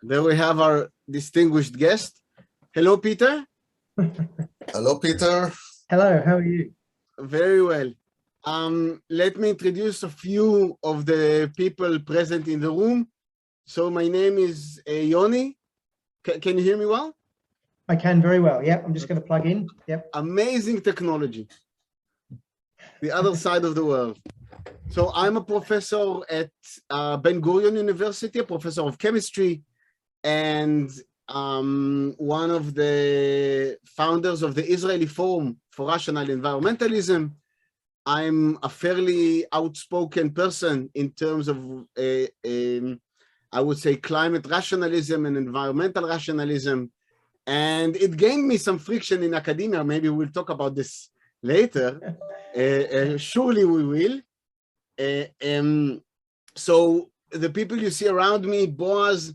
There we have our distinguished guest. Hello, Peter. Hello, Peter. Hello, how are you? Very well. Let me introduce a few of the people present in the room. So my name is Yoni. Can you hear me well? I can very well. Yeah, I'm just going to plug in. Yep. Amazing technology. The other side of the world. So I'm a professor at Ben-Gurion University, a professor of chemistry, and one of the founders of the Israeli Forum for Rational Environmentalism. I'm a fairly outspoken person in terms of, I would say, climate rationalism and environmental rationalism. And it gained me some friction in academia. Maybe we'll talk about this later. Surely we will. So the people you see around me, Boaz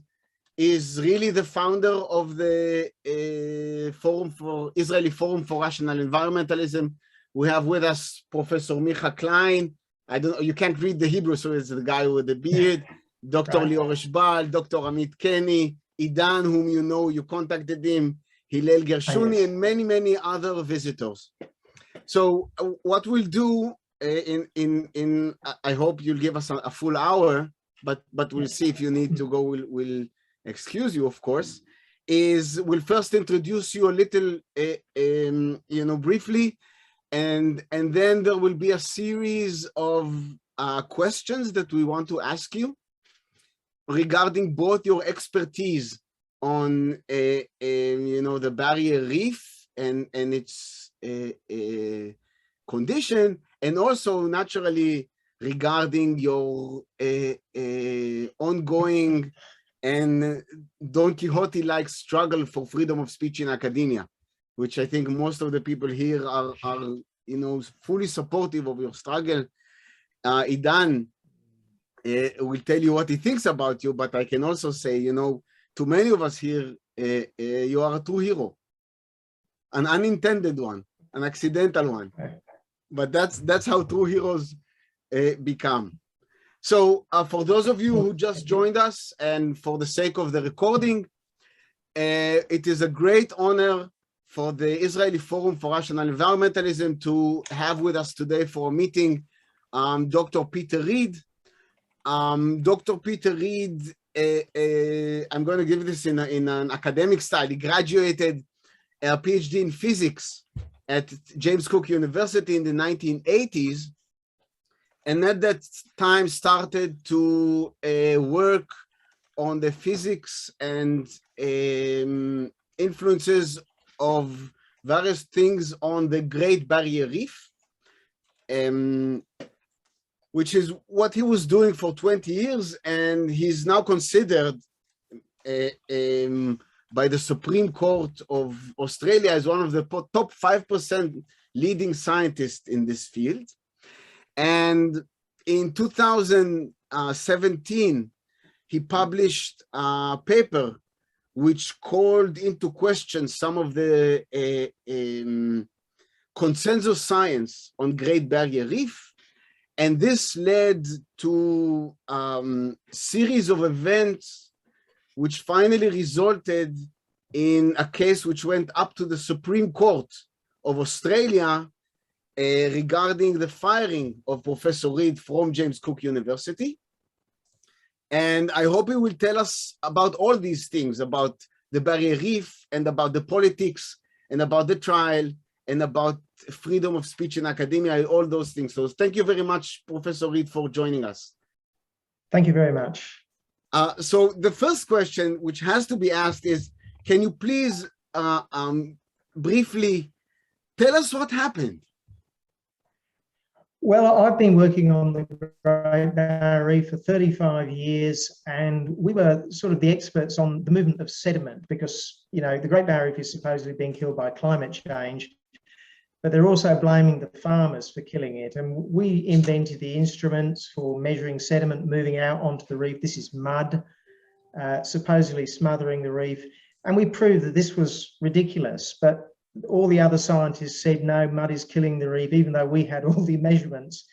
is really the founder of the Israeli Forum for Rational Environmentalism. We have with us Professor Micha Klein. I don't know, you can't read the Hebrew, so it's the guy with the beard. Dr. Lior Eshbal, Dr. Amit Kenny, Idan, whom you know, you contacted him, Hillel Gershuni, and many, many other visitors. So what we'll do I hope you'll give us a full hour, but we'll see if you need to go, we'll excuse you, of course, is we'll first introduce you a little, briefly, and then there will be a series of questions that we want to ask you regarding both your expertise on, the Barrier Reef and its condition, and also naturally regarding your ongoing and Don Quixote-like struggle for freedom of speech in academia, which I think most of the people here are fully supportive of your struggle. Idan will tell you what he thinks about you, but I can also say, to many of us here, you are a true hero, an unintended one, an accidental one. But that's how true heroes become. So for those of you who just joined us, and for the sake of the recording, it is a great honor for the Israeli Forum for Rational Environmentalism to have with us today for a meeting Dr. Peter Reed. Dr. Peter Reed, I'm going to give this in an academic style. He graduated a PhD in physics at James Cook University in the 1980s, and at that time started to work on the physics and influences of various things on the Great Barrier Reef, which is what he was doing for 20 years, and he's now considered by the Supreme Court of Australia as one of the top 5% leading scientists in this field. And in 2017, he published a paper which called into question some of the consensus science on Great Barrier Reef. And this led to a series of events which finally resulted in a case which went up to the Supreme Court of Australia regarding the firing of Professor Reed from James Cook University. And I hope he will tell us about all these things, about the Barrier Reef, and about the politics, and about the trial, and about freedom of speech in academia, all those things. So thank you very much, Professor Reed, for joining us. Thank you very much. So the first question which has to be asked is, can you please briefly tell us what happened? Well, I've been working on the Great Barrier Reef for 35 years, and we were sort of the experts on the movement of sediment because, the Great Barrier Reef is supposedly being killed by climate change, but they're also blaming the farmers for killing it. And we invented the instruments for measuring sediment moving out onto the reef. This is mud, supposedly smothering the reef. And we proved that this was ridiculous, but all the other scientists said, no, mud is killing the reef, even though we had all the measurements.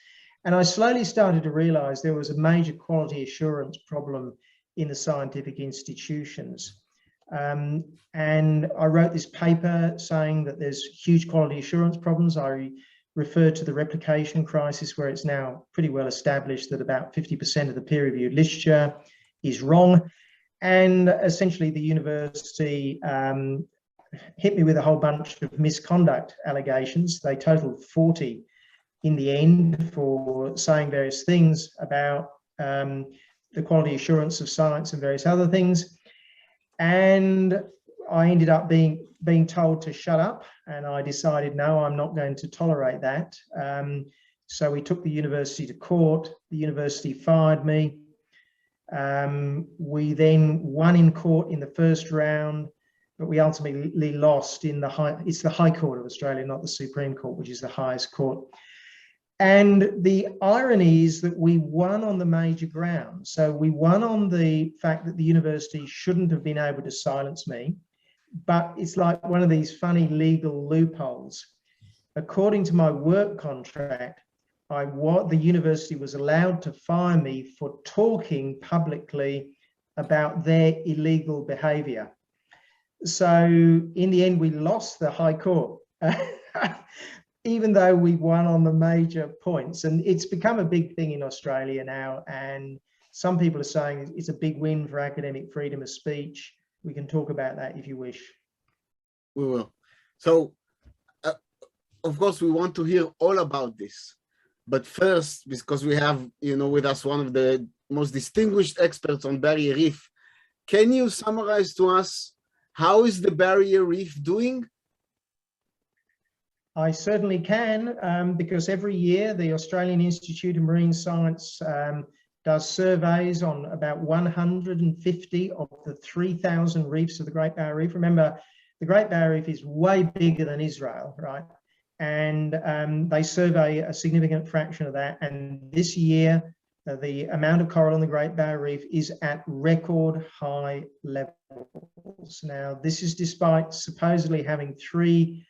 And I slowly started to realize there was a major quality assurance problem in the scientific institutions. And I wrote this paper saying that there's huge quality assurance problems. I referred to the replication crisis, where it's now pretty well established that about 50% of the peer-reviewed literature is wrong. And essentially the university hit me with a whole bunch of misconduct allegations. They totaled 40 in the end for saying various things about the quality assurance of science and various other things. And I ended up being told to shut up, and I decided, no, I'm not going to tolerate that. So we took the university to court. The university fired me. We then won in court in the first round, but we ultimately lost in it's the High Court of Australia, not the Supreme Court, which is the highest court. And the irony is that we won on the major grounds. So we won on the fact that the university shouldn't have been able to silence me, but it's like one of these funny legal loopholes. According to my work contract, the university was allowed to fire me for talking publicly about their illegal behavior. So in the end, we lost the High Court, even though we won on the major points. And it's become a big thing in Australia now. And some people are saying it's a big win for academic freedom of speech. We can talk about that if you wish. We will. So, of course, we want to hear all about this. But first, because we have, with us one of the most distinguished experts on Barrier Reef, can you summarize to us, how is the Barrier Reef doing? I certainly can, because every year the Australian Institute of Marine Science does surveys on about 150 of the 3,000 reefs of the Great Barrier Reef. Remember, the Great Barrier Reef is way bigger than Israel, right? And they survey a significant fraction of that. And this year, the amount of coral in the Great Barrier Reef is at record high levels. Now, this is despite supposedly having 3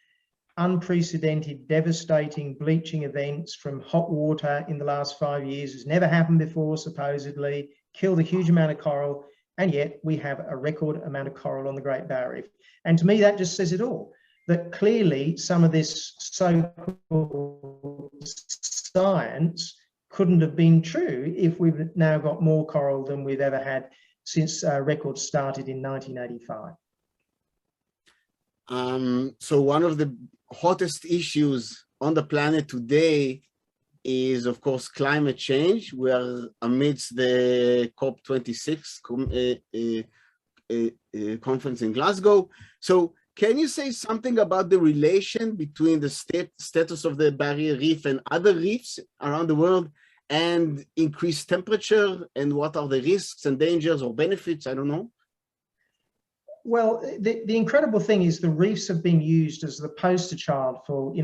unprecedented, devastating bleaching events from hot water in the last 5 years. It's never happened before, supposedly, killed a huge amount of coral, and yet we have a record amount of coral on the Great Barrier Reef. And to me, that just says it all, that clearly some of this so-called science couldn't have been true if we've now got more coral than we've ever had since records started in 1985. So one of the hottest issues on the planet today is, of course, climate change. We are amidst the COP26 conference in Glasgow. So can you say something about the relation between the status of the Barrier Reef and other reefs around the world and increased temperature, and what are the risks and dangers or benefits? I don't know. Well, the incredible thing is the reefs have been used as the poster child for,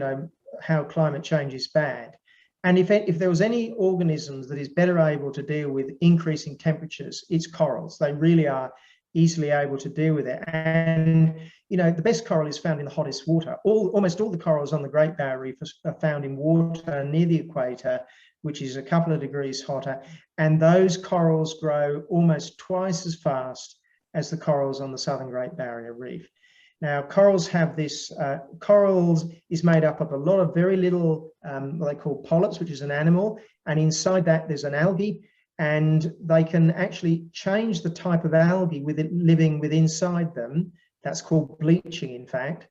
how climate change is bad. And if there was any organisms that is better able to deal with increasing temperatures, it's corals. They really are easily able to deal with it. And, the best coral is found in the hottest water. Almost all the corals on the Great Barrier Reef are found in water near the equator, which is a couple of degrees hotter. And those corals grow almost twice as fast as the corals on the Southern Great Barrier Reef. Now, corals have this, corals is made up of a lot of very little, what they call polyps, which is an animal. And inside that, there's an algae. And they can actually change the type of algae with it living inside them. That's called bleaching, in fact,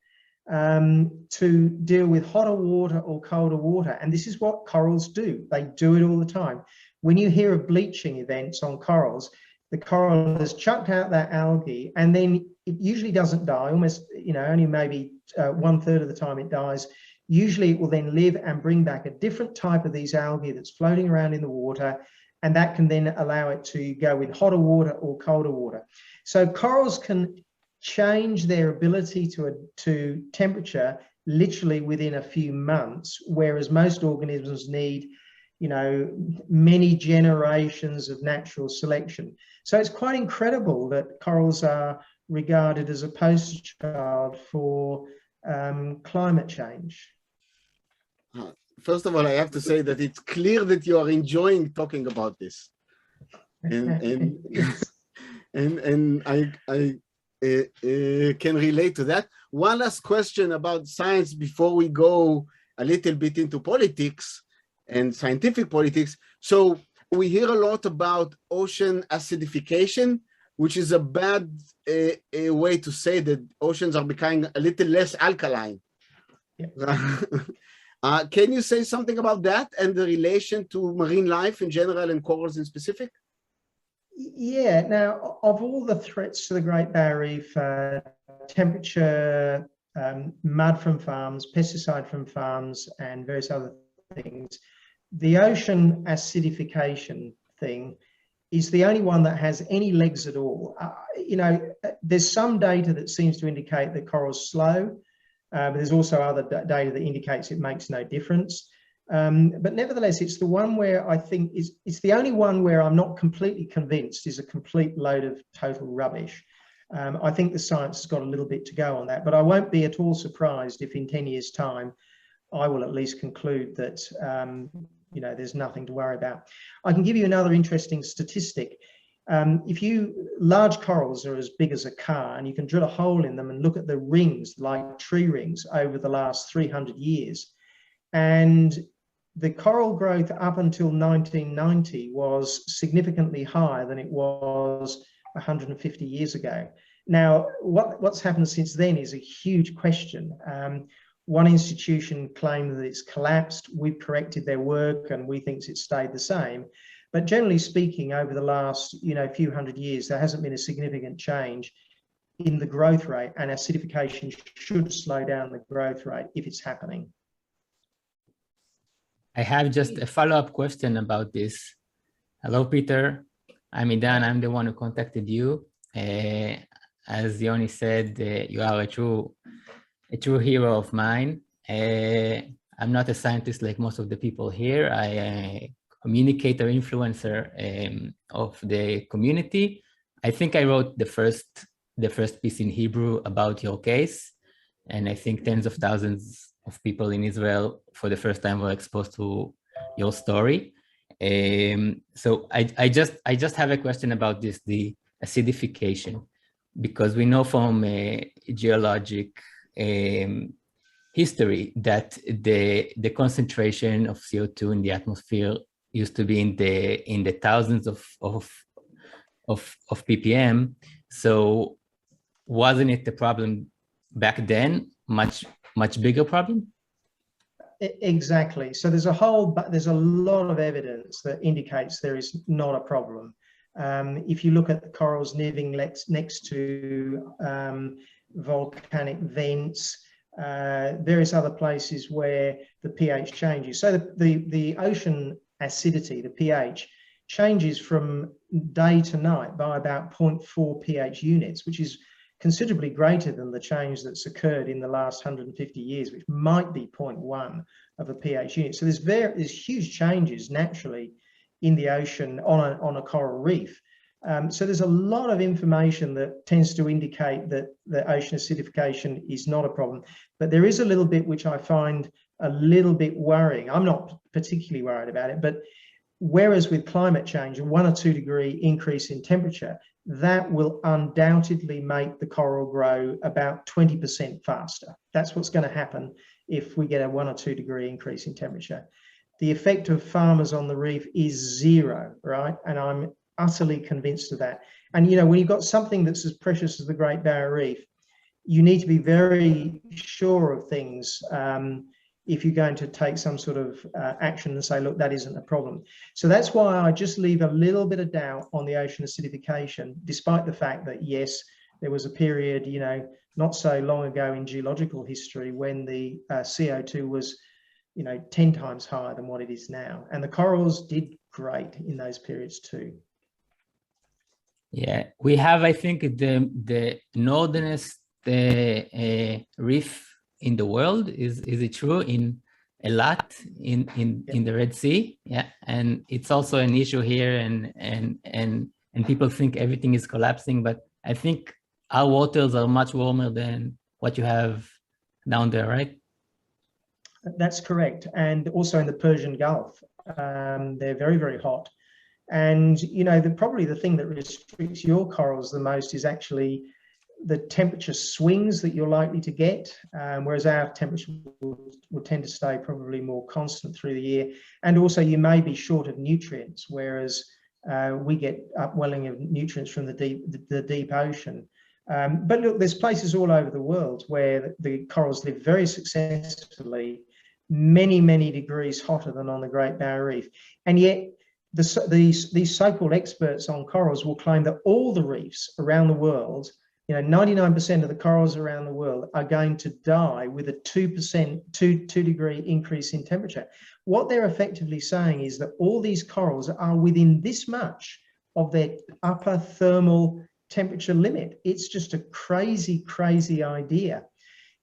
to deal with hotter water or colder water. And this is what corals do. They do it all the time. When you hear of bleaching events on corals, the coral has chucked out that algae, and then it usually doesn't die, almost, only maybe 1/3 of the time it dies. Usually it will then live and bring back a different type of these algae that's floating around in the water, and that can then allow it to go with hotter water or colder water. So corals can change their ability to temperature literally within a few months, whereas most organisms need, many generations of natural selection. So it's quite incredible that corals are regarded as a poster child for climate change. First of all, I have to say that it's clear that you are enjoying talking about this. And and I can relate to that. One last question about science before we go a little bit into politics and scientific politics. So we hear a lot about ocean acidification, which is a bad a way to say that oceans are becoming a little less alkaline. Yeah. Can you say something about that and the relation to marine life in general and corals in specific? Yeah, now of all the threats to the Great Barrier Reef, temperature, mud from farms, pesticide from farms, and various other things, the ocean acidification thing is the only one that has any legs at all. You know, there's some data that seems to indicate that corals slow, but there's also other data that indicates it makes no difference. But nevertheless, it's the one where I think it's the only one where I'm not completely convinced is a complete load of total rubbish. I think the science has got a little bit to go on that, but I won't be at all surprised if in 10 years' time, I will at least conclude that, you know, there's nothing to worry about. I can give you another interesting statistic. Large corals are as big as a car, and you can drill a hole in them and look at the rings, like tree rings, over the last 300 years. And the coral growth up until 1990 was significantly higher than it was 150 years ago. Now, what's happened since then is a huge question. One institution claimed that it's collapsed. We've corrected their work, and we think it's stayed the same. But generally speaking, over the last few hundred years, there hasn't been a significant change in the growth rate, and acidification should slow down the growth rate if it's happening. I have just a follow-up question about this. Hello, Peter. I'm Idan. I'm the one who contacted you. As Yoni said, you are a true hero of mine. I'm not a scientist like most of the people here. I am a communicator, influencer of the community. I think I wrote the first piece in Hebrew about your case, and I think tens of thousands of people in Israel for the first time were exposed to your story. So I just have a question about this, the acidification, because we know from geologic history that the concentration of CO2 in the atmosphere used to be in the thousands of ppm. So wasn't it the problem back then much bigger problem? Exactly. So there's a lot of evidence that indicates there is not a problem. If you look at the corals living next to volcanic vents, various other places where the pH changes. So the ocean acidity, the pH, changes from day to night by about 0.4 pH units, which is considerably greater than the change that's occurred in the last 150 years, which might be 0.1 of a pH unit. So there's huge changes naturally in the ocean on a coral reef. So there's a lot of information that tends to indicate that the ocean acidification is not a problem. But there is a little bit which I find a little bit worrying. I'm not particularly worried about it, but whereas with climate change, a 1 or 2 degree increase in temperature, that will undoubtedly make the coral grow about 20% faster. That's what's going to happen if we get a 1 or 2 degree increase in temperature. The effect of farmers on the reef is zero, right? And I'm utterly convinced of that. And when you've got something that's as precious as the Great Barrier Reef, you need to be very sure of things if you're going to take some sort of action and say, look, that isn't a problem. So that's why I just leave a little bit of doubt on the ocean acidification, despite the fact that, yes, there was a period, not so long ago in geological history when the CO2 was, 10 times higher than what it is now. And the corals did great in those periods too. Yeah, we have, I think, the northernest reef in the world. Is it true? In a lot in the Red Sea? Yeah, and it's also an issue here, and people think everything is collapsing, but I think our waters are much warmer than what you have down there, right? That's correct. And also in the Persian Gulf, they're very, very hot. And, you know, probably the thing that restricts your corals the most is actually the temperature swings that you're likely to get, whereas our temperature will tend to stay probably more constant through the year. And also you may be short of nutrients, whereas we get upwelling of nutrients from the deep ocean. But look, there's places all over the world where the corals live very successfully, many, many degrees hotter than on the Great Barrier Reef. And yet these so-called experts on corals will claim that all the reefs around the world, you know, 99% of the corals around the world are going to die with a 2 degree increase in temperature. What they're effectively saying is that all these corals are within this much of their upper thermal temperature limit. It's just a crazy, crazy idea.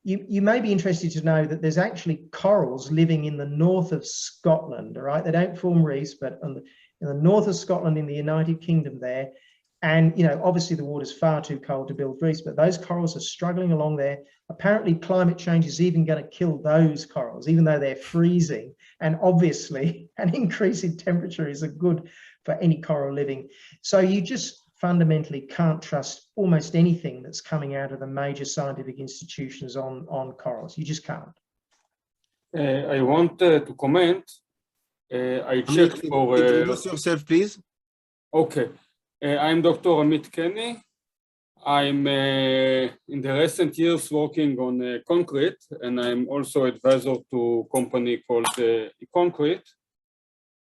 You may be interested to know that there's actually corals living in the north of Scotland, all right? They don't form reefs, but in the north of Scotland in the United Kingdom there. And, you know, obviously the water's far too cold to build reefs, but those corals are struggling along there. Apparently climate change is even going to kill those corals, even though they're freezing. And obviously an increase in temperature isn't good for any coral living. So you just fundamentally can't trust almost anything that's coming out of the major scientific institutions on corals. You just can't. I want to comment. I checked for... Introduce yourself, please. Okay. I'm Dr. Amit Kenny. I'm in the recent years working on concrete, and I'm also advisor to a company called Concrete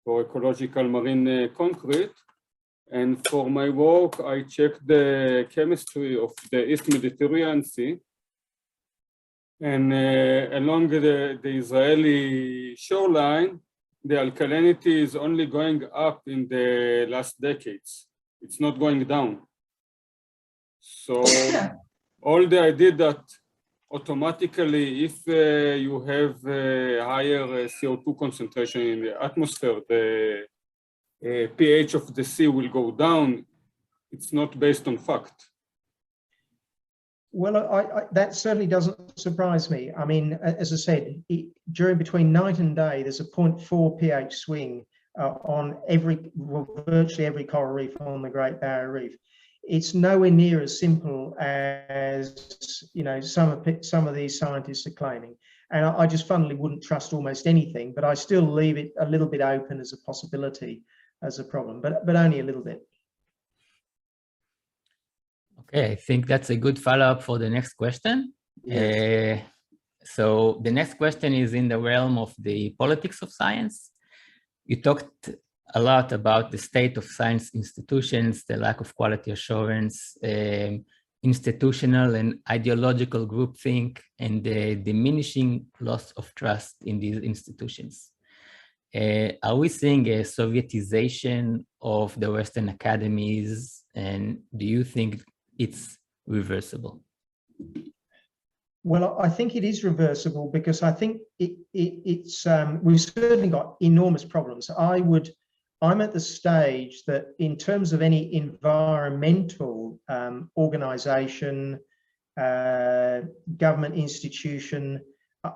for ecological marine concrete. And for my work, I checked the chemistry of the East Mediterranean Sea. And along the Israeli shoreline, the alkalinity is only going up in the last decades. It's not going down. So all the idea that automatically, if you have a higher CO2 concentration in the atmosphere, the pH of the sea will go down. It's not based on fact. Well, that certainly doesn't surprise me. I mean, as I said, between night and day, there's a 0.4 pH swing on virtually every coral reef on the Great Barrier Reef. It's nowhere near as simple as, you know, some of these scientists are claiming. And I just fundamentally wouldn't trust almost anything, but I still leave it a little bit open as a possibility, as a problem, but only a little bit. Okay, I think that's a good follow-up for the next question. Yes. So the next question is in the realm of the politics of science. You talked a lot about the state of science institutions, the lack of quality assurance, institutional and ideological groupthink, and the diminishing loss of trust in these institutions. Are we seeing a Sovietization of the Western academies, and do you think it's reversible? Well, I think it is reversible because I think it's we've certainly got enormous problems. I'm at the stage that in terms of any environmental organization, government institution,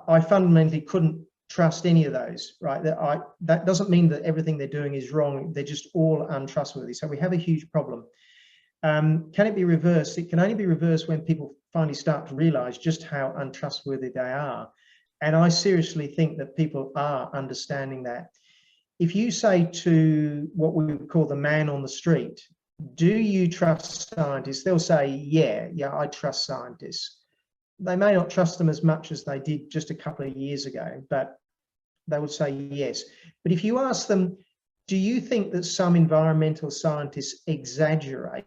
I fundamentally couldn't trust any of those, right? That doesn't mean that everything they're doing is wrong. They're just all untrustworthy. So we have a huge problem. Can it be reversed? It can only be reversed when people finally start to realize just how untrustworthy they are. And I seriously think that people are understanding that. If you say to what we would call the man on the street, do you trust scientists? They'll say, yeah, I trust scientists. They may not trust them as much as they did just a couple of years ago, but they would say yes. But if you ask them, do you think that some environmental scientists exaggerate?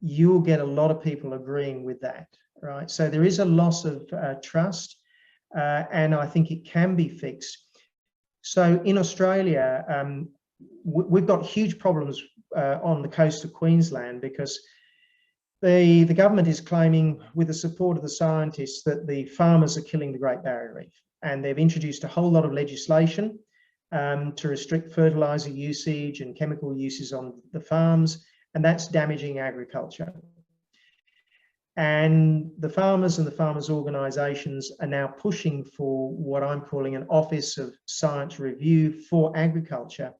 You'll get a lot of people agreeing with that, right? So there is a loss of trust, and I think it can be fixed. So in Australia, we've got huge problems on the coast of Queensland because the government is claiming, with the support of the scientists, that the farmers are killing the Great Barrier Reef. And they've introduced a whole lot of legislation to restrict fertilizer usage and chemical uses on the farms, and that's damaging agriculture. And the farmers and the farmers' organisations are now pushing for what I'm calling an Office of Science Review for Agriculture,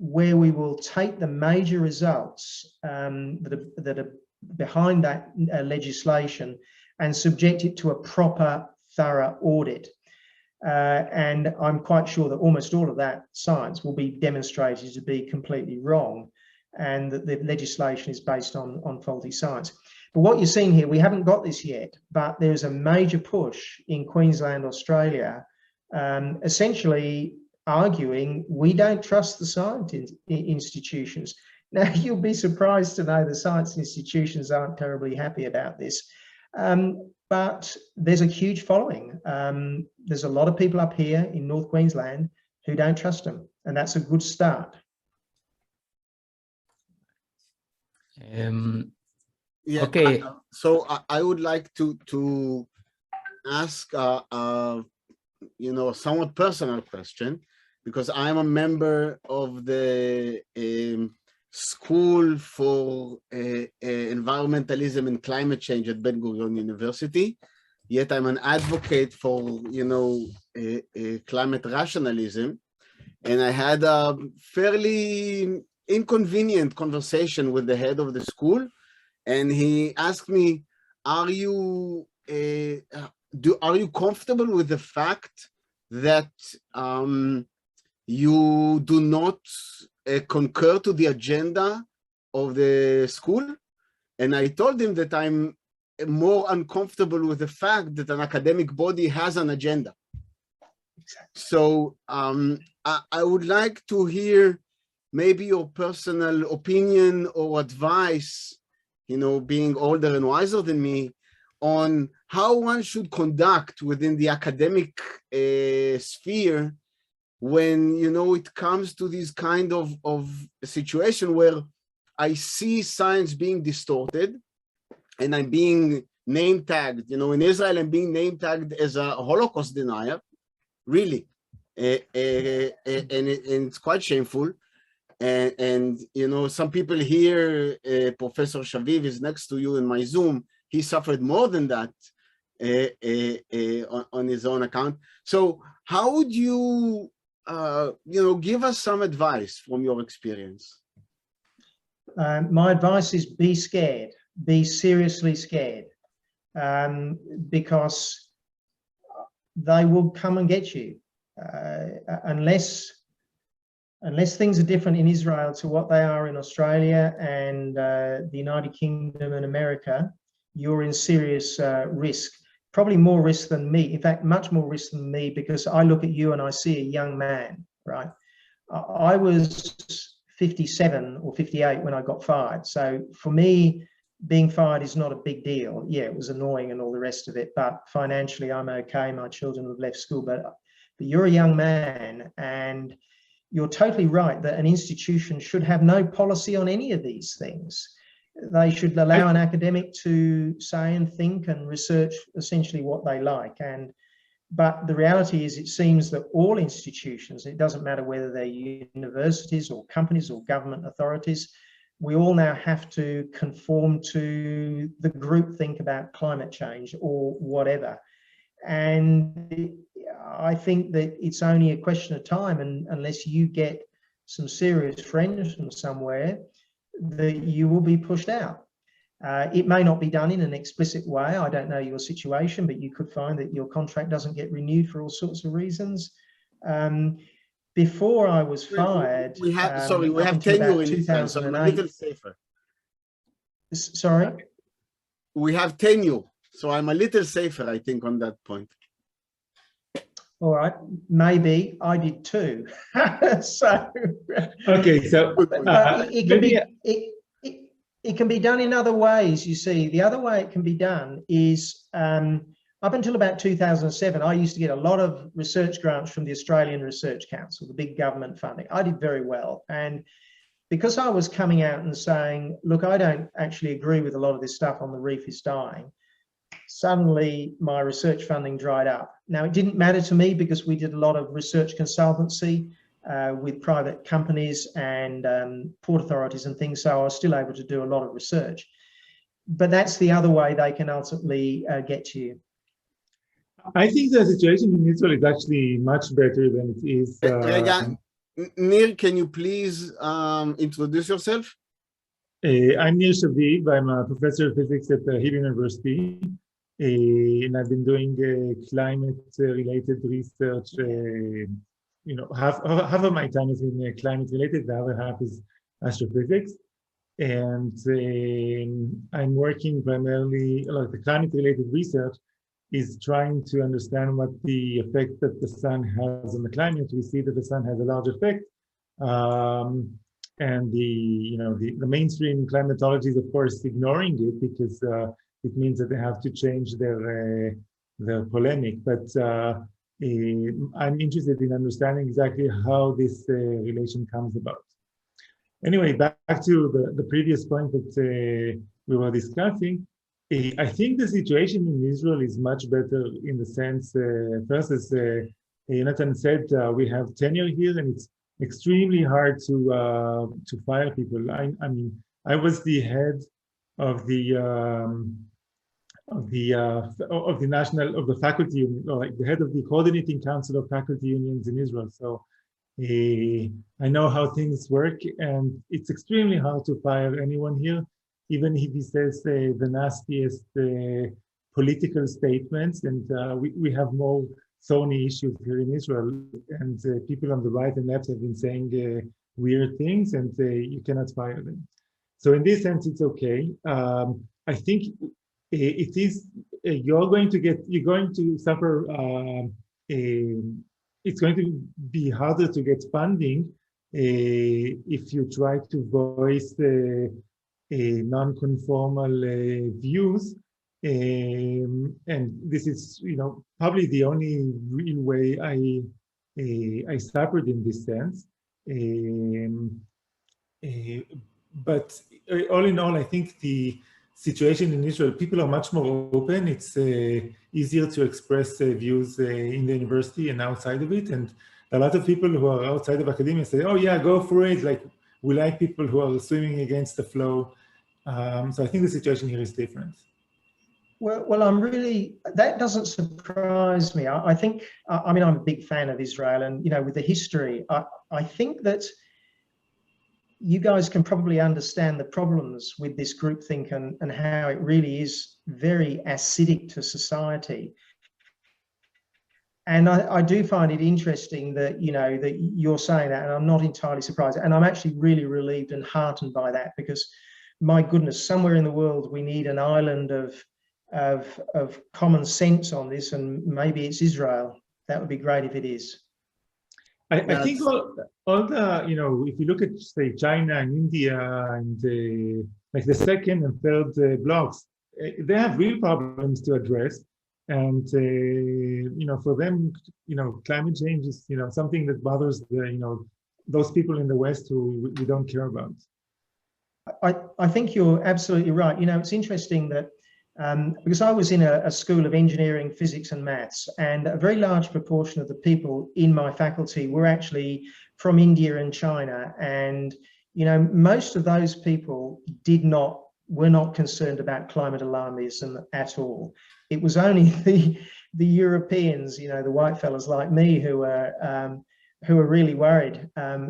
where we will take the major results that are behind that legislation and subject it to a proper, thorough audit. And I'm quite sure that almost all of that science will be demonstrated to be completely wrong, and that the legislation is based on faulty science. But what you're seeing here, we haven't got this yet, but there's a major push in Queensland, Australia, essentially arguing we don't trust the science institutions. Now, you'll be surprised to know the science institutions aren't terribly happy about this, but there's a huge following. There's a lot of people up here in North Queensland who don't trust them, and that's a good start. Yeah. Okay. So I would like to ask you know, a somewhat personal question, because I'm a member of the School for Environmentalism and Climate Change at Ben-Gurion University. Yet I'm an advocate for, you know, climate rationalism. And I had a fairly inconvenient conversation with the head of the school. And he asked me, are you comfortable with the fact that you do not concur to the agenda of the school? And I told him that I'm more uncomfortable with the fact that an academic body has an agenda. So I would like to hear maybe your personal opinion or advice, you know, being older and wiser than me, on how one should conduct within the academic sphere when, you know, it comes to this kind of situation where I see science being distorted and I'm being name tagged. You know, in Israel, I'm being name tagged as a Holocaust denier, really. And it's quite shameful. And you know, some people here, Professor Shaviv is next to you in my Zoom, he suffered more than that on his own account. So how would you, you know, give us some advice from your experience? My advice is be scared, be seriously scared, because they will come and get you. Unless things are different in Israel to what they are in Australia and the United Kingdom and America, you're in serious risk, probably more risk than me. In fact, much more risk than me, because I look at you and I see a young man, right? I was 57 or 58 when I got fired. So for me, being fired is not a big deal. Yeah, it was annoying and all the rest of it, but financially I'm okay. My children have left school, but you're a young man, and you're totally right that an institution should have no policy on any of these things. They should allow an academic to say and think and research essentially what they like. But the reality is, it seems that all institutions, it doesn't matter whether they're universities or companies or government authorities, we all now have to conform to the groupthink about climate change or whatever. And I think that it's only a question of time, and unless you get some serious friends from somewhere, that you will be pushed out. It may not be done in an explicit way. I don't know your situation, but you could find that your contract doesn't get renewed for all sorts of reasons. Before I was fired, we have tenure in Israel, so I'm a little safer. Sorry? We have tenure, so I'm a little safer, I think, on that point. All right, maybe I did too. So okay, so it can be done in other ways. You see, the other way it can be done is up until about 2007, I used to get a lot of research grants from the Australian Research Council, the big government funding. I did very well, and because I was coming out and saying, look, I don't actually agree with a lot of this stuff on the reef is dying, suddenly my research funding dried up. Now, it didn't matter to me because we did a lot of research consultancy with private companies and port authorities and things, so I was still able to do a lot of research. But that's the other way they can ultimately get to you. I think the situation in Israel is actually much better than it is. Nir, can you please introduce yourself? I'm Nir Shaviv. I'm a professor of physics at Hebrew University, and I've been doing climate-related research. Half of my time is in climate-related, the other half is astrophysics. And I'm working primarily, like the climate-related research is trying to understand what the effect that the sun has on the climate. We see that the sun has a large effect. And the mainstream climatology is, of course, ignoring it because it means that they have to change their polemic. But I'm interested in understanding exactly how this relation comes about. Anyway, back to the previous point that we were discussing. I think the situation in Israel is much better in the sense, first, as Jonathan said, we have tenure here, and it's extremely hard to fire people. I mean, I was the head of the faculty union, or like the head of the coordinating council of faculty unions in Israel. So I know how things work, and it's extremely hard to fire anyone here, even if he says the nastiest political statements. And we have more thorny issues here in Israel, and people on the right and left have been saying weird things, and you cannot fire them. So in this sense, it's okay. I think it is you're going to suffer. It's going to be harder to get funding if you try to voice non-conformal views. And this is, probably the only real way I suffered in this sense. But all in all, I think the situation in Israel, people are much more open. It's easier to express views in the university and outside of it. And a lot of people who are outside of academia say, oh yeah, go for it. Like, we like people who are swimming against the flow. So I think the situation here is different. Well, that doesn't surprise me. I think, I'm a big fan of Israel, and, with the history, I think that you guys can probably understand the problems with this groupthink and how it really is very acidic to society. And I do find it interesting that, that you're saying that, and I'm not entirely surprised. And I'm actually really relieved and heartened by that, because my goodness, somewhere in the world, we need an island of common sense on this, and maybe it's Israel. That would be great if it is. I think all the, if you look at, say, China and India and like the second and third blocks, they have real problems to address. And, for them, climate change is, something that bothers those people in the West who we don't care about. I think you're absolutely right. It's interesting that because I was in a school of engineering, physics and maths, and a very large proportion of the people in my faculty were actually from India and China. And, most of those people were not concerned about climate alarmism at all. It was only the Europeans, the white fellas like me, who were really worried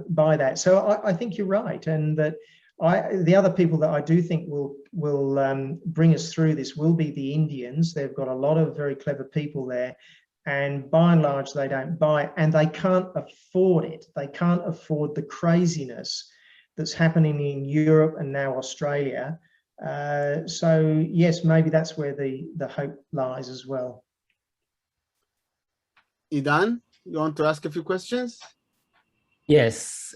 by that. So I think you're right, and that the other people that I do think will bring us through this will be the Indians. They've got a lot of very clever people there, and by and large they don't buy it, and they can't afford it. They can't afford the craziness that's happening in Europe and now Australia. So yes, maybe that's where the hope lies as well. Idan, you want to ask a few questions? Yes.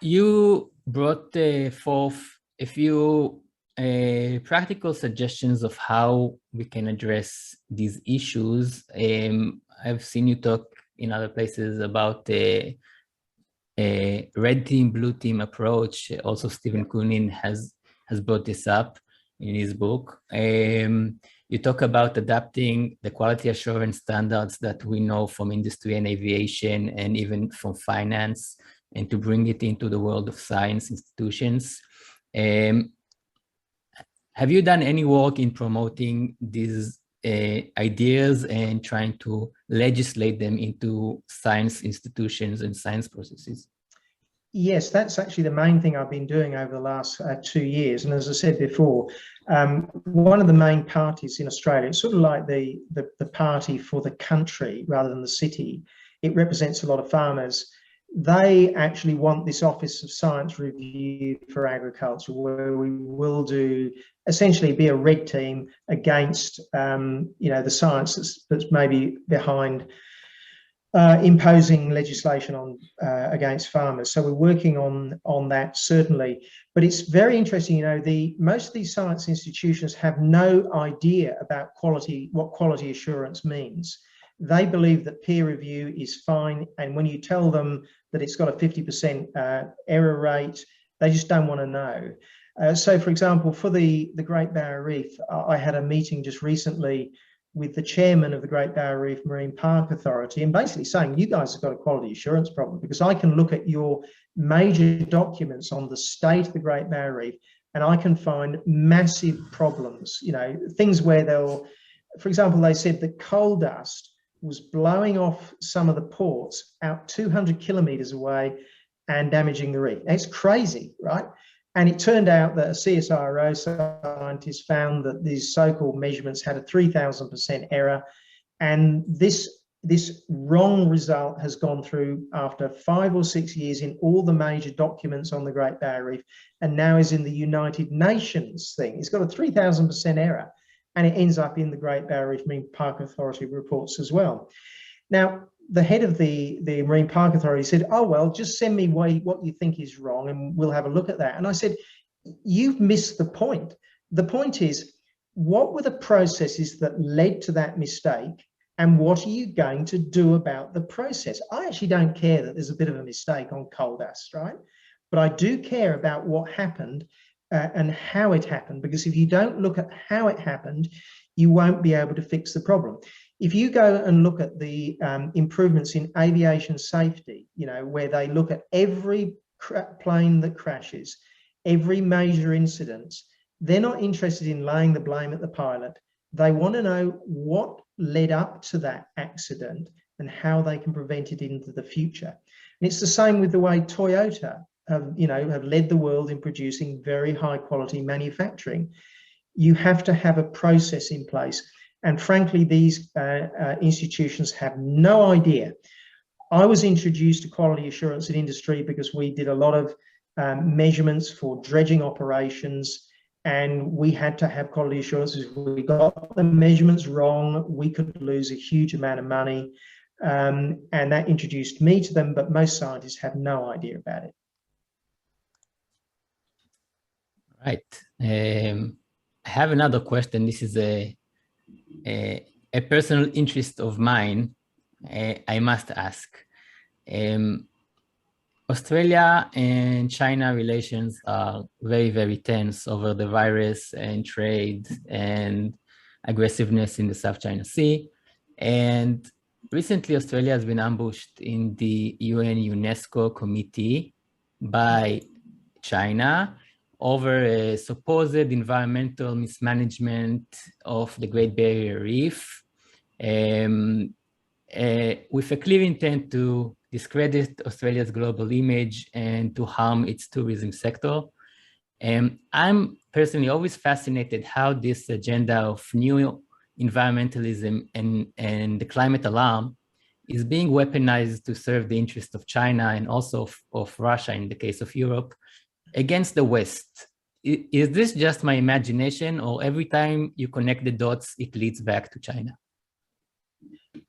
You brought forth a few practical suggestions of how we can address these issues. I've seen you talk in other places about the red team, blue team approach. Also, Stephen Koonin has brought this up in his book. You talk about adapting the quality assurance standards that we know from industry and aviation and even from finance, and to bring it into the world of science institutions. Have you done any work in promoting these ideas and trying to legislate them into science institutions and science processes? Yes, that's actually the main thing I've been doing over the last 2 years. And as I said before, one of the main parties in Australia, it's sort of like the party for the country rather than the city. It represents a lot of farmers. They actually want this Office of Science Review for Agriculture, where we will do essentially be a red team against, the science that's maybe behind imposing legislation on against farmers. So we're working on that, certainly. But it's very interesting, most of these science institutions have no idea about quality, what quality assurance means. They believe that peer review is fine, and when you tell them that it's got a 50% error rate, they just don't want to know. So, for example, for the Great Barrier Reef, I had a meeting just recently with the chairman of the Great Barrier Reef Marine Park Authority, and basically saying, you guys have got a quality assurance problem, because I can look at your major documents on the state of the Great Barrier Reef, and I can find massive problems, things where they'll, for example, they said that coal dust was blowing off some of the ports out 200 kilometers away and damaging the reef. It's crazy, right? And it turned out that a CSIRO scientist found that these so-called measurements had a 3,000% error. And this wrong result has gone through after 5 or 6 years in all the major documents on the Great Barrier Reef, and now is in the United Nations thing. It's got a 3,000% error, and it ends up in the Great Barrier Reef Marine Park Authority reports as well. Now, the head of the Marine Park Authority said, oh, well, just send me what you think is wrong and we'll have a look at that. And I said, you've missed the point. The point is, what were the processes that led to that mistake, and what are you going to do about the process? I actually don't care that there's a bit of a mistake on coal dust, right? But I do care about what happened and how it happened, because if you don't look at how it happened, you won't be able to fix the problem. If you go and look at the improvements in aviation safety, where they look at every plane that crashes, every major incident, they're not interested in laying the blame at the pilot. They want to know what led up to that accident and how they can prevent it into the future. And it's the same with the way Toyota have led the world in producing very high quality manufacturing. You have to have a process in place. And frankly, these institutions have no idea. I was introduced to quality assurance in industry because we did a lot of measurements for dredging operations, and we had to have quality assurance. If we got the measurements wrong, we could lose a huge amount of money. And that introduced me to them, but most scientists have no idea about it. Right. I have another question. This is a personal interest of mine. I must ask. Australia and China relations are very, very tense over the virus and trade and aggressiveness in the South China Sea. And recently, Australia has been ambushed in the UN UNESCO committee by China over a supposed environmental mismanagement of the Great Barrier Reef, with a clear intent to discredit Australia's global image and to harm its tourism sector. I'm personally always fascinated how this agenda of new environmentalism and the climate alarm is being weaponized to serve the interests of China and also of Russia in the case of Europe against the West. Is this just my imagination, or every time you connect the dots, it leads back to China?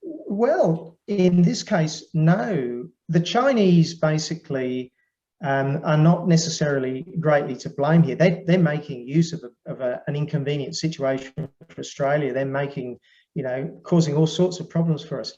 Well, in this case, no. The Chinese basically are not necessarily greatly to blame here. They're making use of an inconvenient situation for Australia. They're making, causing all sorts of problems for us.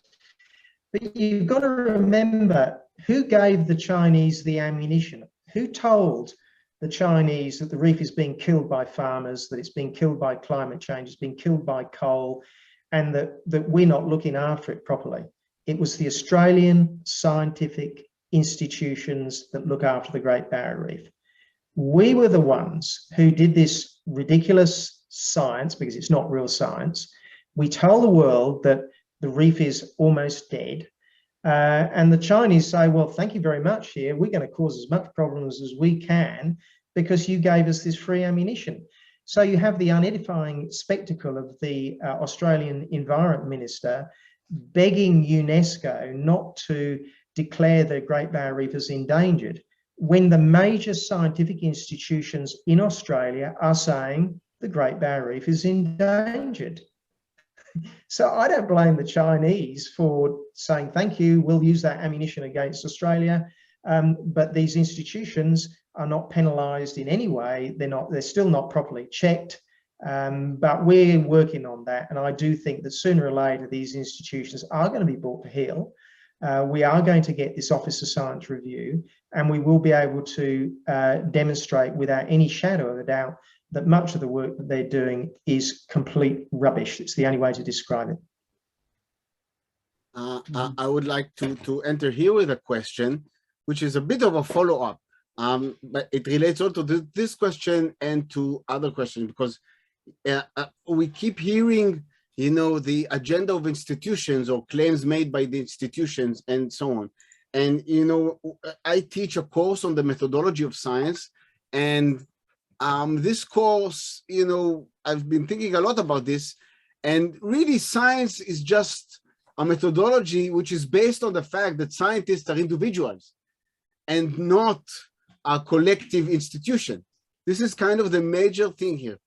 But you've got to remember, who gave the Chinese the ammunition? Who told the Chinese that the reef is being killed by farmers, that it's being killed by climate change, it's being killed by coal, and that we're not looking after it properly? It was the Australian scientific institutions that look after the Great Barrier Reef. We were the ones who did this ridiculous science, because it's not real science, We told the world that the reef is almost dead. And the Chinese say, well, thank you very much here. We're going to cause as much problems as we can because you gave us this free ammunition. So you have the unedifying spectacle of the Australian Environment Minister begging UNESCO not to declare the Great Barrier Reef as endangered, when the major scientific institutions in Australia are saying the Great Barrier Reef is endangered. So I don't blame the Chinese for saying, thank you, we'll use that ammunition against Australia. But these institutions are not penalised in any way. They're still not properly checked. But we're working on that. And I do think that sooner or later, these institutions are going to be brought to heel. We are going to get this Office of Science Review, and we will be able to demonstrate without any shadow of a doubt that much of the work that they're doing is complete rubbish. It's the only way to describe it. I would like to enter here with a question, which is a bit of a follow-up, but it relates also to this question and to other questions, because we keep hearing, you know, the agenda of institutions or claims made by the institutions and so on. And, you know, I teach a course on the methodology of science, and this course, you know, I've been thinking a lot about this, and really science is just a methodology which is based on the fact that scientists are individuals and not a collective institution. This is kind of the major thing here.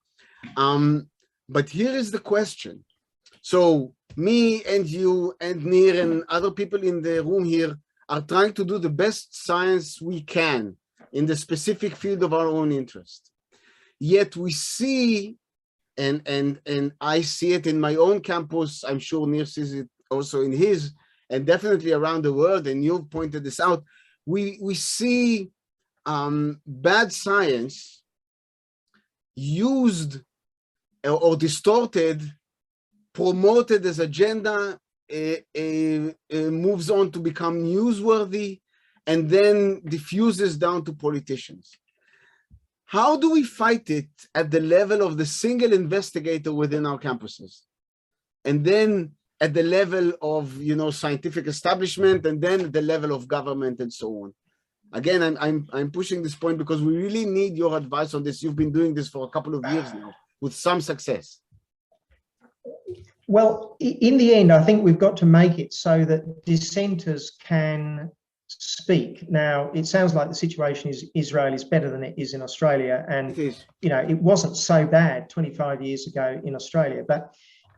But here is the question. So me and you and Nir and other people in the room here are trying to do the best science we can in the specific field of our own interest. Yet we see, and I see it in my own campus, I'm sure Nir sees it also in his, and definitely around the world, and you've pointed this out, we see bad science used or distorted, promoted as agenda, moves on to become newsworthy, and then diffuses down to politicians. How do we fight it at the level of the single investigator within our campuses? And then at the level of, you know, scientific establishment, and then at the level of government and so on. Again, I'm pushing this point because we really need your advice on this. You've been doing this for a couple of years now with some success. Well, in the end, I think we've got to make it so that dissenters can speak. Now, it sounds like the situation in Israel is better than it is in Australia. And, you know, it wasn't so bad 25 years ago in Australia. But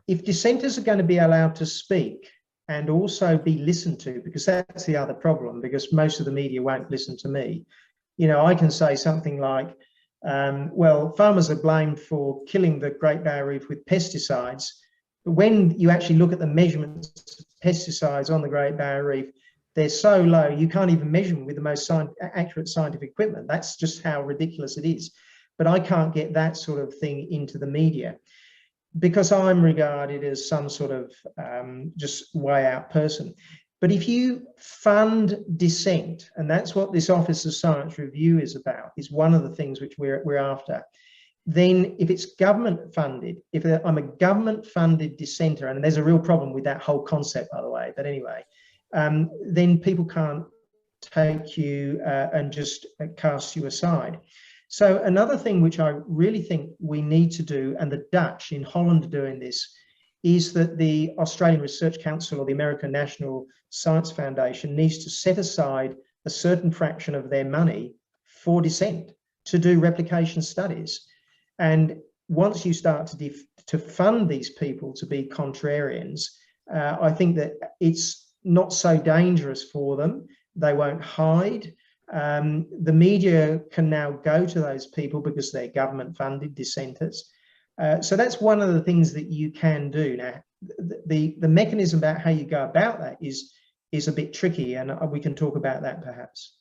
if dissenters are going to be allowed to speak and also be listened to, because that's the other problem, because most of the media won't listen to me. You know, I can say something like, well, farmers are blamed for killing the Great Barrier Reef with pesticides. But when you actually look at the measurements of pesticides on the Great Barrier Reef, they're so low, you can't even measure them with the most accurate scientific equipment. That's just how ridiculous it is. But I can't get that sort of thing into the media because I'm regarded as some sort of just way out person. But if you fund dissent, and that's what this Office of Science Review is about, is one of the things which we're after, then if it's government funded, if I'm a government funded dissenter, and there's a real problem with that whole concept, by the way, but anyway, then people can't take you and just cast you aside. So another thing which I really think we need to do, and the Dutch in Holland are doing this, is that the Australian Research Council or the American National Science Foundation needs to set aside a certain fraction of their money for dissent to do replication studies. And once you start to fund these people to be contrarians, I think that it's not so dangerous for them. They won't hide. The media can now go to those people because they're government-funded dissenters. So that's one of the things that you can do. Now, the mechanism about how you go about that is a bit tricky, and we can talk about that perhaps.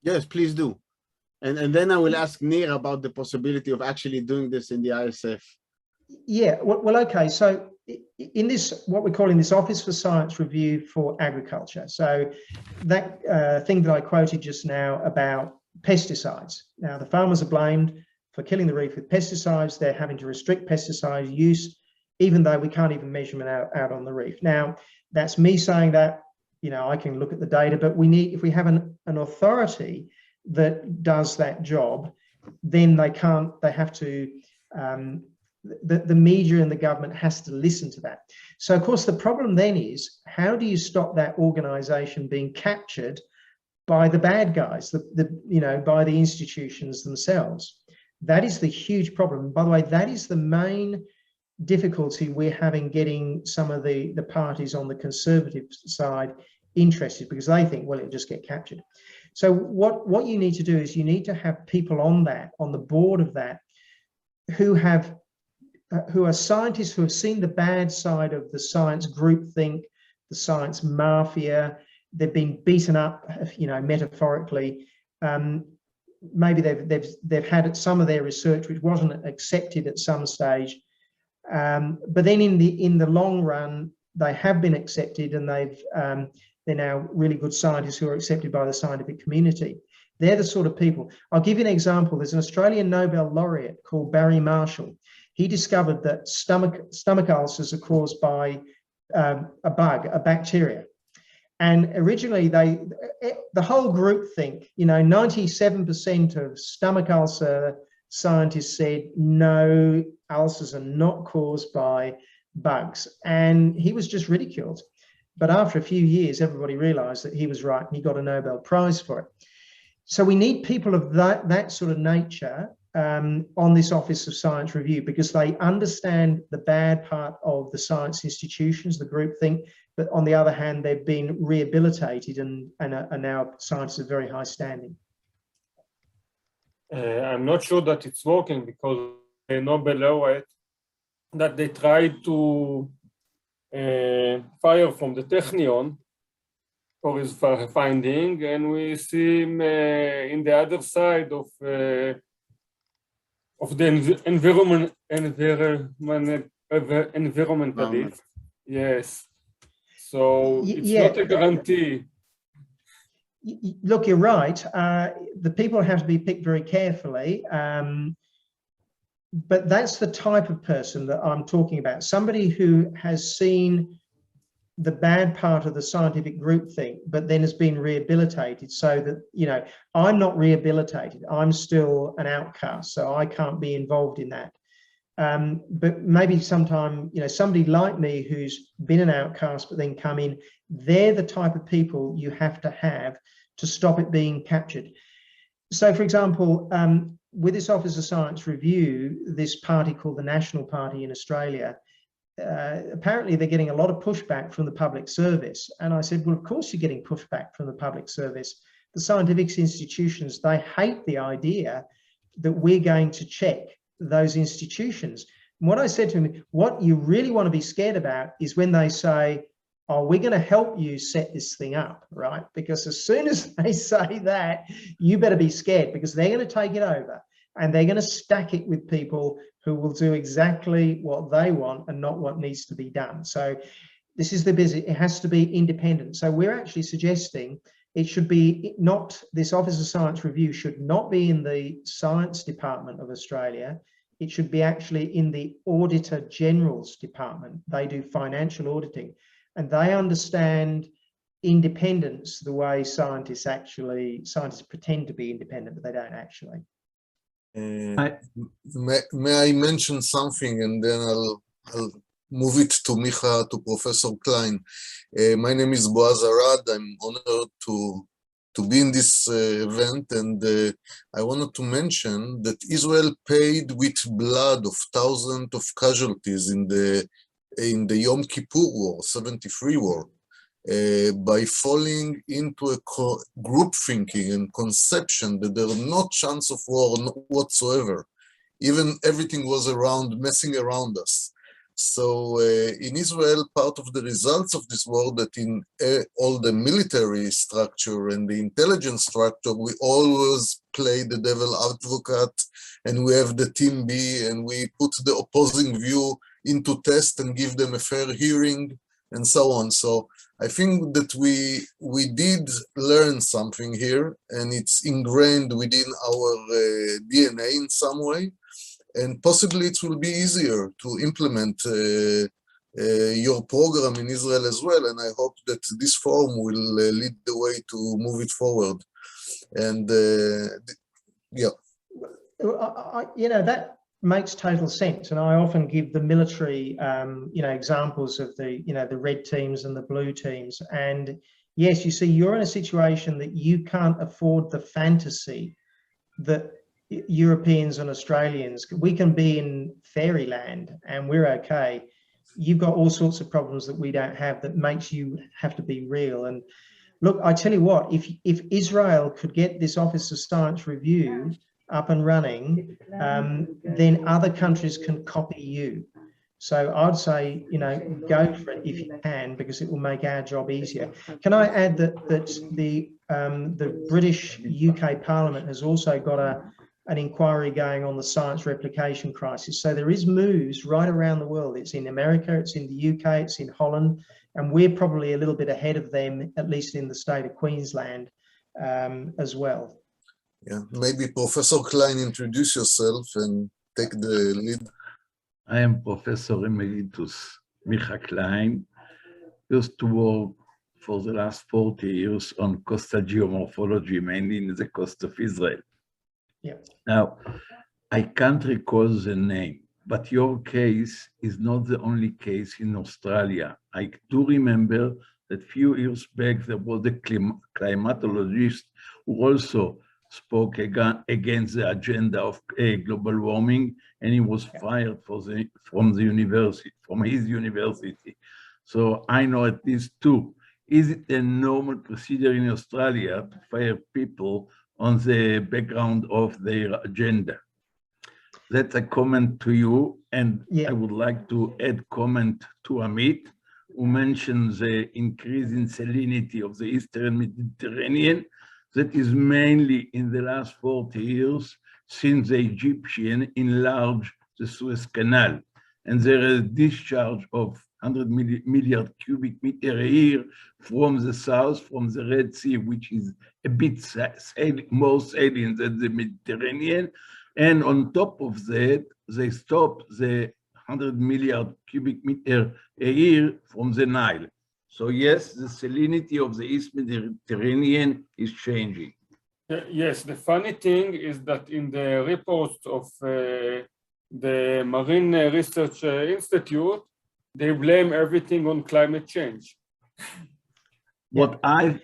Yes, please do. And then I will ask Nir about the possibility of actually doing this in the ISF. Yeah, well, okay. So in this, what we're calling this Office for Science Review for Agriculture. So that thing that I quoted just now about pesticides. Now, the farmers are blamed for killing the reef with pesticides. They're having to restrict pesticide use. even though we can't even measure them out on the reef. Now, that's me saying that, you know, I can look at the data, but we need, if we have an authority that does that job, then they have to, the media and the government has to listen to that. So of course the problem then is, how do you stop that organization being captured by the bad guys, you know, by the institutions themselves? That is the huge problem. By the way, that is the main difficulty we're having getting some of the parties on the conservative side interested, because they think, well, it'll just get captured. So what you need to do is you need to have people on the board of that, who are scientists who have seen the bad side of the science groupthink, the science mafia. They've been beaten up, you know, metaphorically. Maybe they've had some of their research which wasn't accepted at some stage, but then in the long run they have been accepted, and they're now really good scientists who are accepted by the scientific community. They're the sort of people. I'll give you an example. There's an Australian Nobel laureate called Barry Marshall. He discovered that stomach ulcers are caused by a bug, a bacteria. And originally the whole group think, you know, 97% of stomach ulcer scientists said, no, ulcers are not caused by bugs. And he was just ridiculed. But after a few years, everybody realized that he was right, and he got a Nobel Prize for it. So we need people of that sort of nature on this Office of Science Review, because they understand the bad part of the science institutions, the groupthink, but on the other hand, they've been rehabilitated and are now scientists of very high standing. I'm not sure that it's working, because the Nobel laureate that they tried to fire from the Technion for his finding, and we see him in the other side of the environmentalist. Yes. So it's not a guarantee. Look, you're right. The people have to be picked very carefully. But that's the type of person that I'm talking about. Somebody who has seen the bad part of the scientific groupthink, but then has been rehabilitated, so that, you know, I'm not rehabilitated. I'm still an outcast, so I can't be involved in that. But maybe sometime, you know, somebody like me who's been an outcast but then come in, they're the type of people you have to stop it being captured. So, for example, with this Office of Science Review, this party called the National Party in Australia, apparently they're getting a lot of pushback from the public service. And I said, well, of course you're getting pushback from the public service. The scientific institutions, they hate the idea that we're going to check those institutions. And what I said to him, what you really want to be scared about is when they say, oh, we're going to help you set this thing up, right? Because as soon as they say that, you better be scared, because they're going to take it over and they're going to stack it with people who will do exactly what they want and not what needs to be done. So this is the business. It has to be independent. So we're actually suggesting it should be not, this Office of Science Review should not be in the Science Department of Australia. It should be actually in the Auditor General's Department. They do financial auditing, and they understand independence the way scientists pretend to be independent, but they don't actually. May I mention something, and then I'll move it to Micha, to Professor Klein. My name is Boaz Arad. I'm honored to be in this event, and I wanted to mention that Israel paid with blood of thousands of casualties in the Yom Kippur War, 73 war, by falling into a group thinking and conception that there are no chance of war whatsoever. Even everything was messing around us. So in Israel, part of the results of this war, that in all the military structure and the intelligence structure, we always play the devil advocate, and we have the team B, and we put the opposing view into test and give them a fair hearing, and so on. So I think that we did learn something here, and it's ingrained within our DNA in some way. and possibly it will be easier to implement your program in Israel as well. And I hope that this forum will lead the way to move it forward. And yeah. That makes total sense. And I often give the military, examples of the red teams and the blue teams. And yes, you see, you're in a situation that you can't afford the fantasy that Europeans and Australians, we can be in fairyland and we're okay. You've got all sorts of problems that we don't have that makes you have to be real. And look, I tell you what, if Israel could get this Office of Science Review up and running, then other countries can copy you. So I'd say, go for it if you can, because it will make our job easier. Can I add that the British UK Parliament has also got an inquiry going on the science replication crisis. So there is moves right around the world. It's in America, it's in the UK, it's in Holland, and we're probably a little bit ahead of them, at least in the state of Queensland as well. Yeah, maybe Professor Klein, introduce yourself and take the lead. I am Professor Emeritus Micha Klein. Used to work for the last 40 years on coastal geomorphology, mainly in the coast of Israel. Yeah. Now, I can't recall the name, but your case is not the only case in Australia. I do remember that a few years back, there was a climatologist who also spoke against the agenda of global warming, and he was fired from his university. So I know at least two. Is it a normal procedure in Australia to fire people on the background of their agenda? That's a comment to you, and I would like to add comment to Amit, who mentioned the increase in salinity of the Eastern Mediterranean. That is mainly in the last 40 years since the Egyptians enlarged the Suez Canal. And there is a discharge of 100 million cubic meters a year from the south, from the Red Sea, which is a bit more saline than the Mediterranean. And on top of that, they stopped the 100 million cubic meters a year from the Nile. So yes, the salinity of the East Mediterranean is changing. Yes, the funny thing is that in the reports of the Marine Research Institute, they blame everything on climate change. What I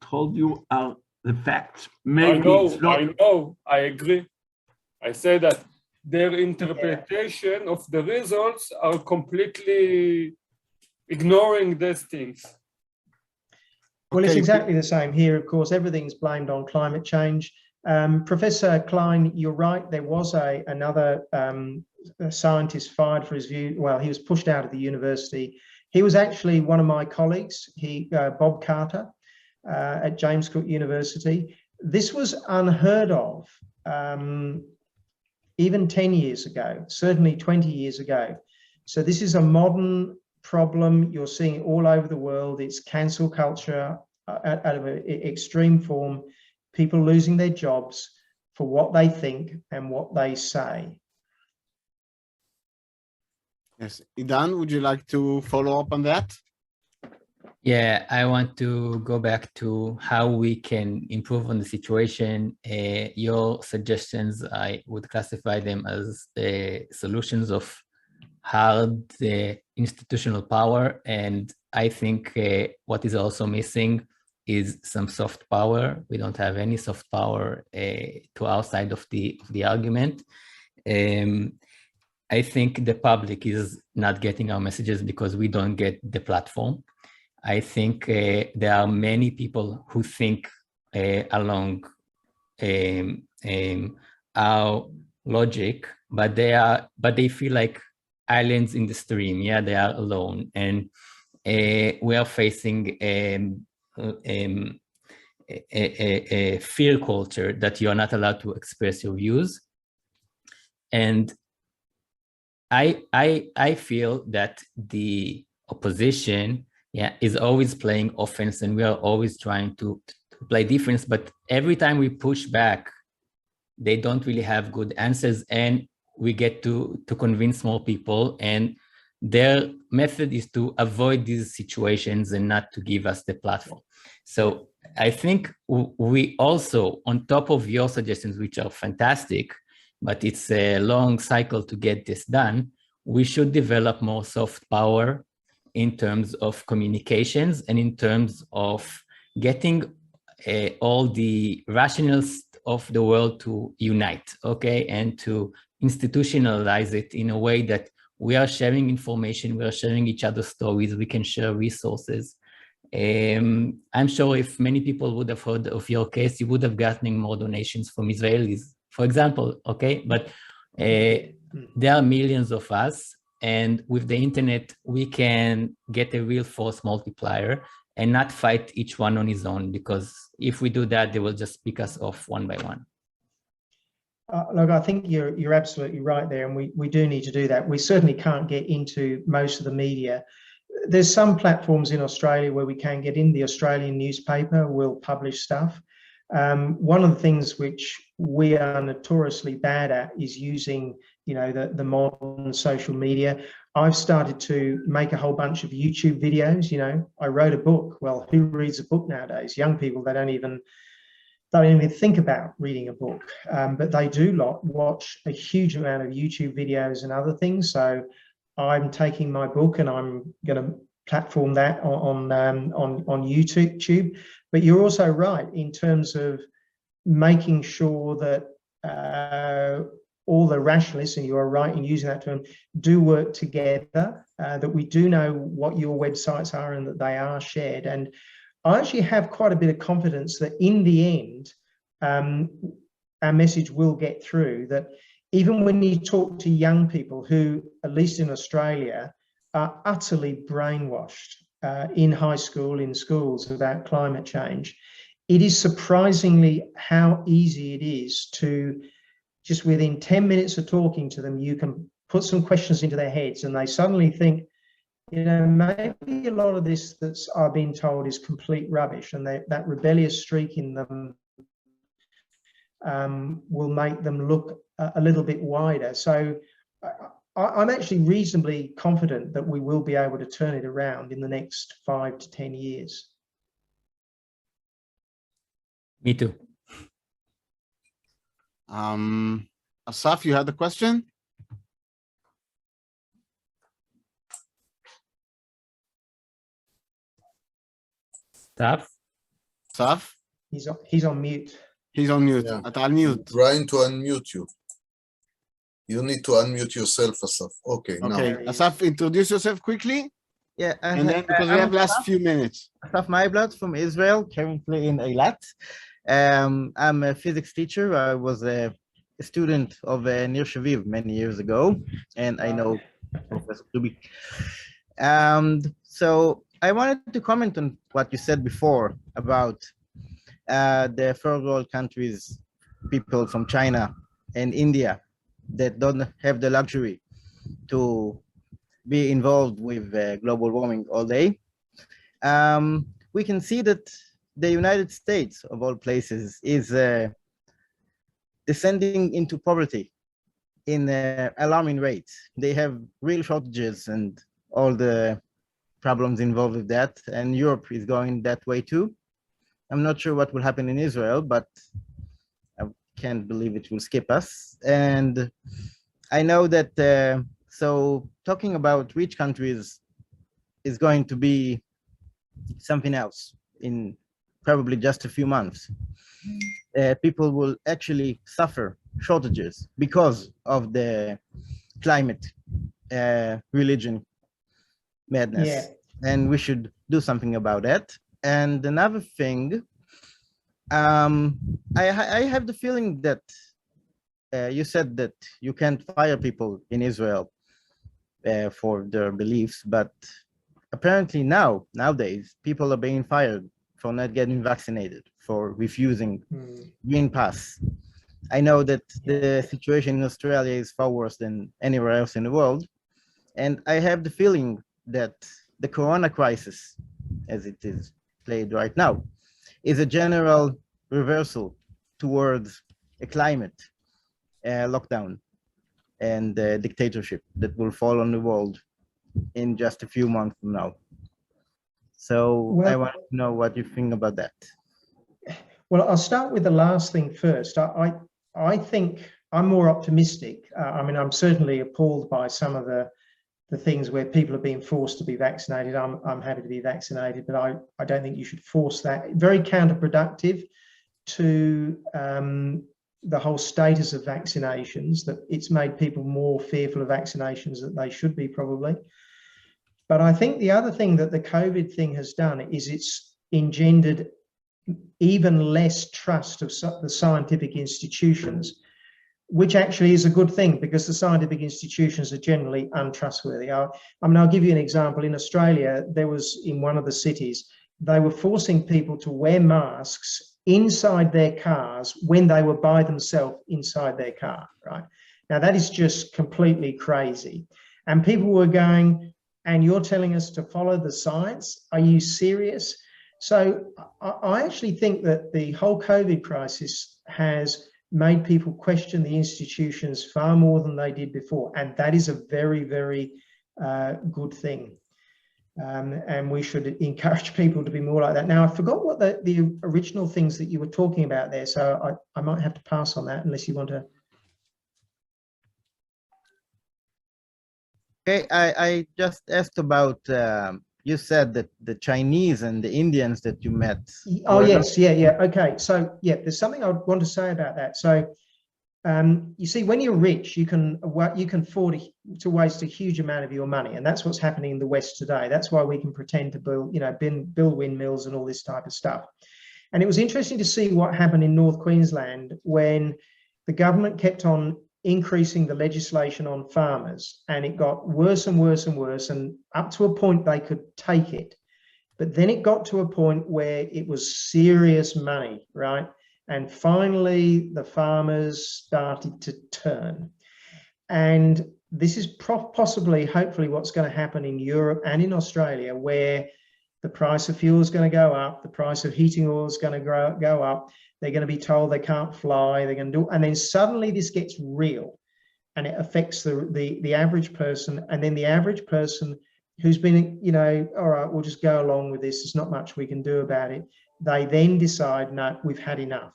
told you are the facts. Maybe I know, I agree. I say that their interpretation of the results are completely ignoring these things. Well, it's exactly the same here. Of course, everything's blamed on climate change. Professor Klein, you're right. There was another scientist fired for his view. Well, he was pushed out of the university. He was actually one of my colleagues, Bob Carter, at James Cook University. This was unheard of even 10 years ago, certainly 20 years ago. So this is a modern problem. You're seeing it all over the world. It's cancel culture out of an extreme form, people losing their jobs for what they think and what they say. Yes, Idan, would you like to follow up on that? Yeah, I want to go back to how we can improve on the situation. Your suggestions, I would classify them as solutions of hard institutional power. And I think what is also missing is some soft power. We don't have any soft power to our side of the argument. I think the public is not getting our messages because we don't get the platform. I think there are many people who think along our logic, but they feel like islands in the stream. Yeah, they are alone, and we are facing a fear culture that you are not allowed to express your views. And I feel that the opposition is always playing offense, and we are always trying to play defense, but every time we push back, they don't really have good answers. And we get to convince more people, and their method is to avoid these situations and not to give us the platform. So I think we also, on top of your suggestions, which are fantastic, but it's a long cycle to get this done, we should develop more soft power in terms of communications and in terms of getting all the rationalists of the world to unite, okay, and to institutionalize it in a way that we are sharing information, we are sharing each other's stories, we can share resources. I'm sure if many people would have heard of your case, you would have gotten more donations from Israelis, for example, okay? But there are millions of us, and with the internet, we can get a real force multiplier and not fight each one on his own, because if we do that, they will just pick us off one by one. Look, I think you're absolutely right there, and we do need to do that. We certainly can't get into most of the media. There's some platforms in Australia where we can get in. The Australian newspaper will publish stuff. One of the things which we are notoriously bad at is using, you know, the modern social media. I've started to make a whole bunch of YouTube videos. You know, I wrote a book. Well, who reads a book nowadays? Young people, they don't even think about reading a book, but they do watch a huge amount of YouTube videos and other things. So I'm taking my book and I'm going to platform that on YouTube. But you're also right in terms of making sure that all the rationalists, and you are right in using that term, do work together, that we do know what your websites are and that they are shared. And I actually have quite a bit of confidence that in the end, our message will get through, that even when you talk to young people who, at least in Australia, are utterly brainwashed in high school, in schools about climate change, it is surprisingly how easy it is to just within 10 minutes of talking to them, you can put some questions into their heads and they suddenly think, you know, maybe a lot of this that's I've been told is complete rubbish, and that rebellious streak in them will make them look a little bit wider. So I'm actually reasonably confident that we will be able to turn it around in the next 5 to 10 years. Me too. Asaf, you had a question? Asaf? He's on mute. He's on mute. Yeah. אתה על mute. Trying to unmute you. You need to unmute yourself, Asaf. Okay, Okay, now. Asaf, introduce yourself quickly. Yeah, And then, because we have last few minutes. Asaf Maiblat from Israel, currently in Eilat. I'm a physics teacher. I was a student of Nir Shaviv many years ago, and I know Professor Dubi. So I wanted to comment on what you said before about the third world countries, people from China and India that don't have the luxury to be involved with global warming all day. We can see that the United States, of all places, is descending into poverty in alarming rates. They have real shortages and all the problems involved with that, and Europe is going that way too. I'm not sure what will happen in Israel, but I can't believe it will skip us. And I know that, so talking about rich countries is going to be something else in probably just a few months. People will actually suffer shortages because of the climate, religion madness. Yeah. And we should do something about that. And another thing, I have the feeling that you said that you can't fire people in Israel for their beliefs, but apparently nowadays, people are being fired for not getting vaccinated, for refusing green pass. I know that the situation in Australia is far worse than anywhere else in the world. And I have the feeling that the Corona crisis, as it is played right now, is a general reversal towards a climate lockdown. and dictatorship that will fall on the world in just a few months from now. So I want to know what you think about that. Well, I'll start with the last thing first. I think I'm more optimistic. I mean, I'm certainly appalled by some of the things where people are being forced to be vaccinated. I'm happy to be vaccinated, but I don't think you should force that. Very counterproductive to the whole status of vaccinations, that it's made people more fearful of vaccinations than they should be probably. But I think the other thing that the COVID thing has done is it's engendered even less trust of the scientific institutions, which actually is a good thing because the scientific institutions are generally untrustworthy. I mean, I'll give you an example. In Australia, there was, in one of the cities, they were forcing people to wear masks inside their cars when they were by themselves inside their car, right? Now, that is just completely crazy. And people were going, and you're telling us to follow the science? Are you serious? So I actually think that the whole COVID crisis has made people question the institutions far more than they did before. And that is a very, very good thing. And we should encourage people to be more like that. Now, I forgot what the original things that you were talking about there. So I might have to pass on that unless you want to. Okay, I just asked about, you said that the Chinese and the Indians that you met. Oh, yes, yeah. Okay, so yeah, there's something I want to say about that. So you see, when you're rich, you can afford to waste a huge amount of your money, and that's what's happening in the West today. That's why we can pretend to build, build windmills and all this type of stuff. And it was interesting to see what happened in North Queensland when the government kept on increasing the legislation on farmers, and it got worse and worse and worse, and up to a point they could take it. But then it got to a point where it was serious money, right? And finally, the farmers started to turn. And this is possibly, hopefully, what's going to happen in Europe and in Australia, where the price of fuel is going to go up, the price of heating oil is going to go up. They're going to be told they can't fly. They're going to do, and then suddenly this gets real, and it affects the average person. And then the average person who's been, all right, we'll just go along with this. There's not much we can do about it. They then decide, no, we've had enough.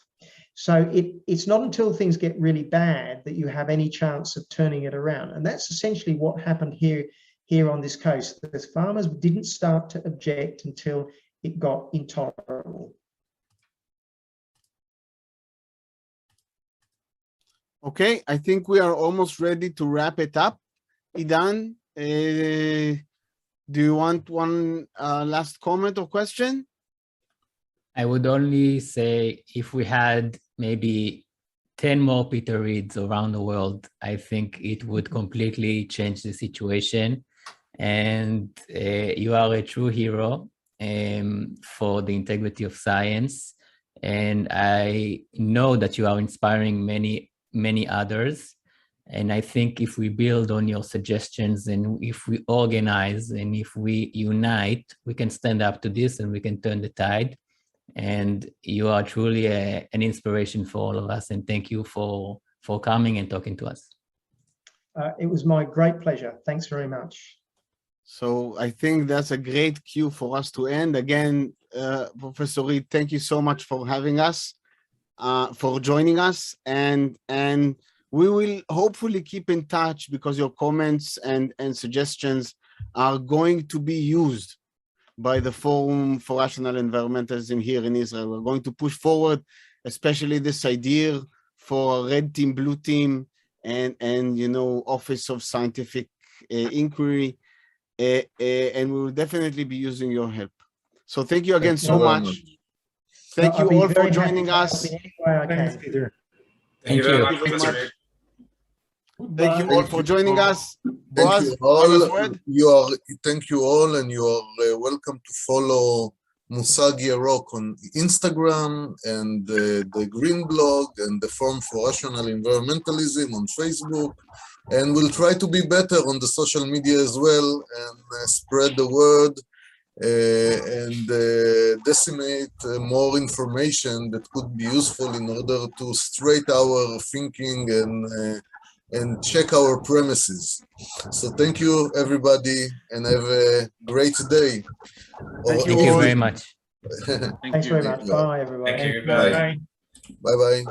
So it's not until things get really bad that you have any chance of turning it around. And that's essentially what happened here on this coast. The farmers didn't start to object until it got intolerable. Okay, I think we are almost ready to wrap it up. Idan, do you want one last comment or question? I would only say if we had maybe 10 more Peter Reeds around the world, I think it would completely change the situation. And you are a true hero for the integrity of science. And I know that you are inspiring many others. And I think if we build on your suggestions and if we organize and if we unite, we can stand up to this and we can turn the tide. And you are truly an inspiration for all of us. And thank you for coming and talking to us. It was my great pleasure. Thanks very much. So I think that's a great cue for us to end. Again, Professor Reed, thank you so much for having us, for joining us. And we will hopefully keep in touch because your comments and suggestions are going to be used by the Forum for Rational Environmentalism here in Israel. We're going to push forward, especially this idea for a red team, blue team, and Office of Scientific Inquiry. And we will definitely be using your help. So thank you again so much. Thank you all for joining us. Thanks, Peter. Thank you very much. Thank you all for joining us. Thank Boaz, you all. final Thank you all, and you are welcome to follow Musag Yarok on Instagram and the Green Blog and the Forum for Rational Environmentalism on Facebook. And we'll try to be better on the social media as well and spread the word and disseminate more information that could be useful in order to straighten our thinking and check our premises. So thank you, everybody, and have a great day. Thank you very much. Thanks very much. Bye, everybody. Bye. Bye-bye.